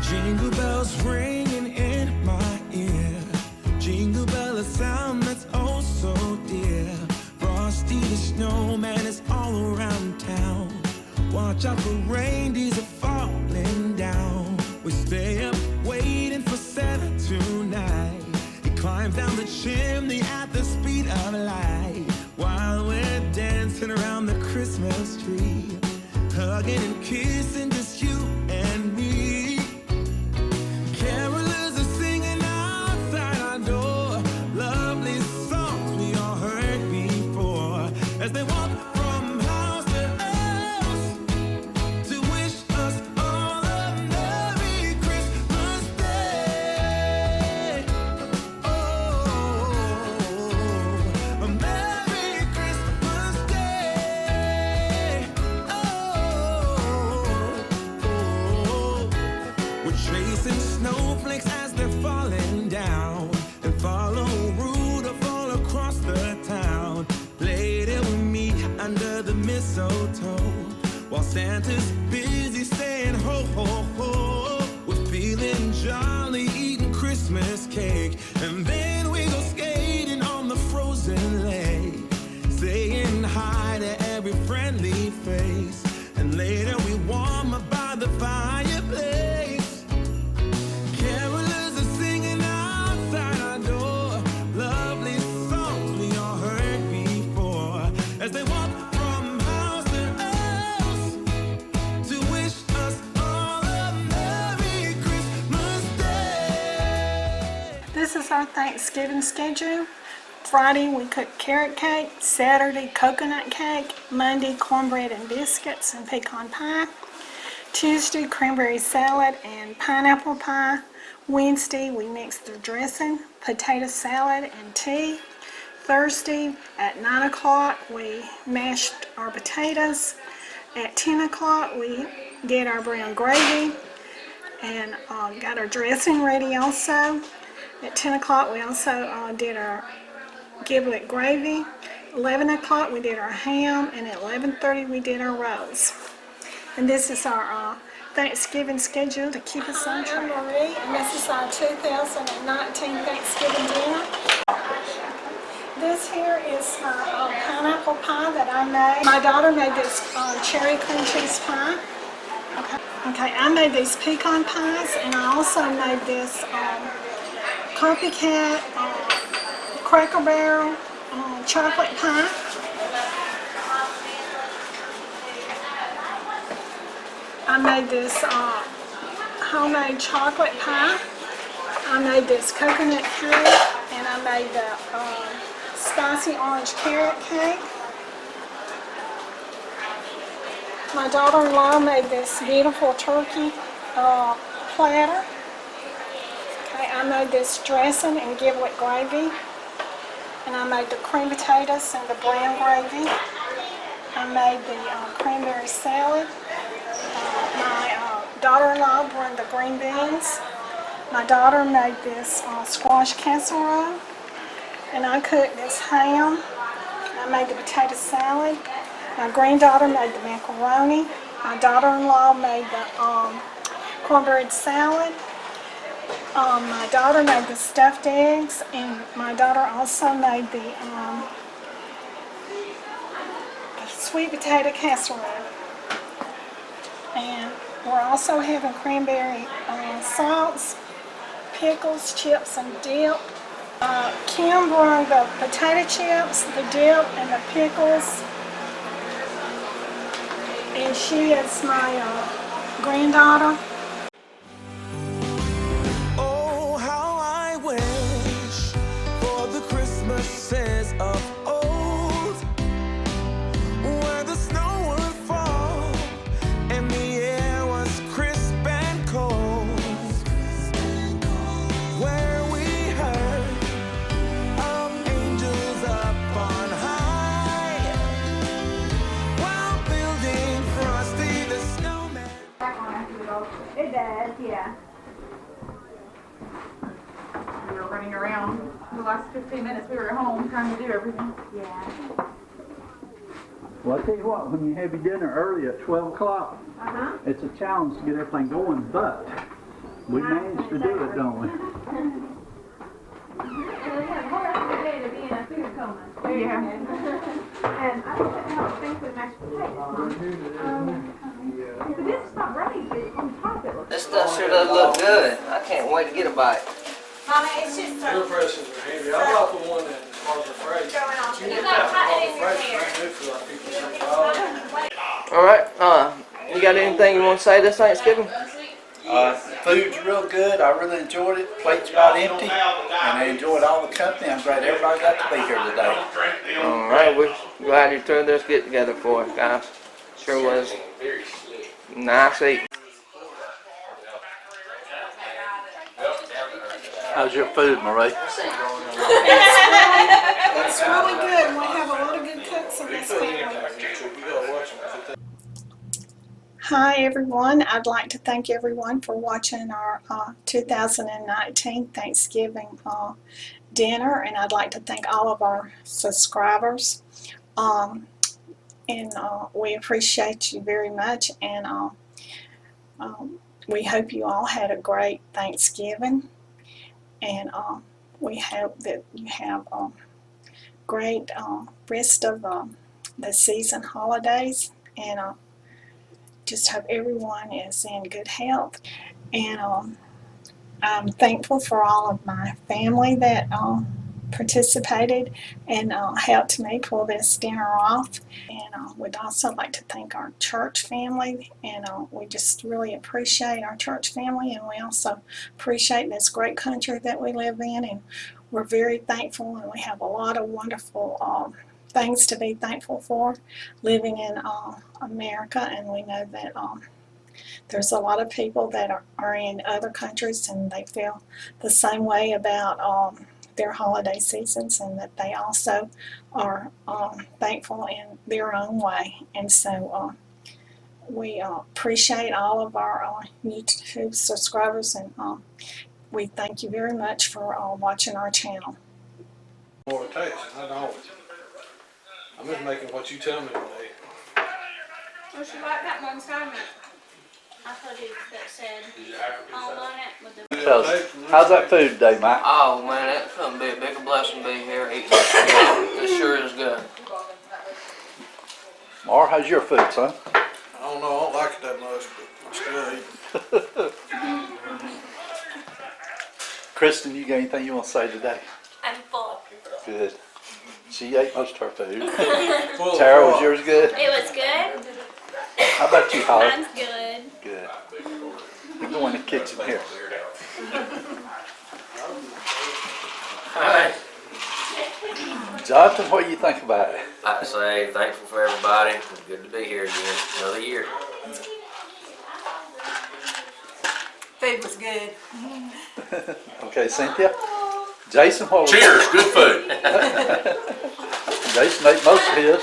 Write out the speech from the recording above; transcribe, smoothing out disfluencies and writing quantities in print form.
Jingle bells ringing in my ear. Jingle bell, a sound that's oh so dear. Frosty the snowman is all around town. Watch out for reindeers are falling down. We stay up waiting for Santa tonight. He climbs down the chimney at the speed of light, while we're dancing around the Christmas tree, hugging and kissing just you and me. Carolers are singing outside our door, lovely songs we all heard before, as they walk from house to house to wish us all a Merry Christmas Day. Oh, a Merry Christmas Day. Oh, we're chasing snowflakes as they're falling down, and follow Rudolph all across the town. Later we meet under the mistletoe, while Santa's busy saying ho, ho, ho. We're feeling jolly, eating Christmas cake, and then we go skating on the frozen lake, saying hi to every friendly face, and later we warm up by the fireplace. Carolers are singing outside our door, lovely songs we all heard before, as they walk from house to house to wish us all a Merry Christmas Day. This is our Thanksgiving schedule. Friday we cook carrot cake, Saturday coconut cake, Monday cornbread and biscuits and pecan pie, Tuesday cranberry salad and pineapple pie, Wednesday we mix the dressing, potato salad and tea, Thursday at 9 o'clock we mashed our potatoes, at 10 o'clock we did our brown gravy and got our dressing ready also. At 10 o'clock we also did our giblet gravy. 11 o'clock we did our ham, and at 11:30 we did our rolls. And this is our Thanksgiving schedule to keep us on track. I'm Marie, and this is our 2019 Thanksgiving dinner. This here is my pineapple pie that I made. My daughter made this cherry cream cheese pie. Okay, I made these pecan pies, and I also made this copycat Cracker Barrel chocolate pie. I made this homemade chocolate pie. I made this coconut cake, and I made the spicy orange carrot cake. My daughter-in-law made this beautiful turkey platter. Okay, I made this dressing and giblet gravy. And I made the cream potatoes and the brown gravy. I made the cranberry salad. My daughter-in-law brought the green beans. My daughter made this squash casserole. And I cooked this ham. I made the potato salad. My granddaughter made the macaroni. My daughter-in-law made the cornbread salad. My daughter made the stuffed eggs, and my daughter also made the sweet potato casserole. And we're also having cranberry sauce, pickles, chips, and dip. Kim brought the potato chips, the dip, and the pickles. And she is my granddaughter. Christmases of old, where the snow would fall and the air was crisp and cold, where we heard of angels up on high while building Frosty the Snowman. It does, yeah. We were running around the last 15 minutes. We were at home trying to do everything. Yeah. Well, I tell you what, when you have your dinner early at 12 o'clock, it's a challenge to get everything going, but We managed to do it, don't we? And we have a whole rest of the day to be in a food coma. Yeah. And I don't know how it thinks with mashed potatoes. So this is not right, but on top it looks. This stuff sure does look good. I can't wait to get a bite. Mama, it's just Your impressions are heavy. I bought the one that Harbor Freight. going on. You You get got that cotton in from your Harbor hair. Freight, brand new for like $56. All right. You got anything you want to say this Thanksgiving? Food's real good. I really enjoyed it. Plate's about empty, and I enjoyed all the company. I'm glad everybody got to be here today. All right. We're glad you threw this get together for us, guys. Sure was nice eating. How's your food, Marie? It's really good. We have a lot of good cooks in this family. Hi everyone. I'd like to thank everyone for watching our 2019 Thanksgiving dinner, and I'd like to thank all of our subscribers. We appreciate you very much, and we hope you all had a great Thanksgiving, and we hope that you have a great rest of the season holidays, and just hope everyone is in good health. And I'm thankful for all of my family that participated and helped me pull this dinner off. And we'd also like to thank our church family, and we just really appreciate our church family, and we also appreciate this great country that we live in, and we're very thankful, and we have a lot of wonderful things to be thankful for living in America. And we know that there's a lot of people that are in other countries, and they feel the same way about their holiday seasons, and that they also are thankful in their own way. And so we appreciate all of our YouTube subscribers, and we thank you very much for watching our channel. More it takes, I don't. I'm just making what you tell me today. Well, she liked that one time. I thought it that said all on it with the. Fellas, how's that food today, Mike? Oh man, it's gonna be a bigger blessing to be here eating this. It sure is good. Mar, how's your food, son? I don't know, I don't like it that much, but I'm still eating. Kristen, you got anything you want to say today? I'm full. Good. She ate most of her food. Full of Tara, was froth. yours good? It was good. How about you, Holly? Mine's good. Good. We go in the kitchen here. Alright. Jonathan, what do you think about it? I'd say thankful for everybody. It's good to be here again. Another year. Food was good. Okay, Cynthia? Jason, what was Cheers, good food. Jason ate most of his.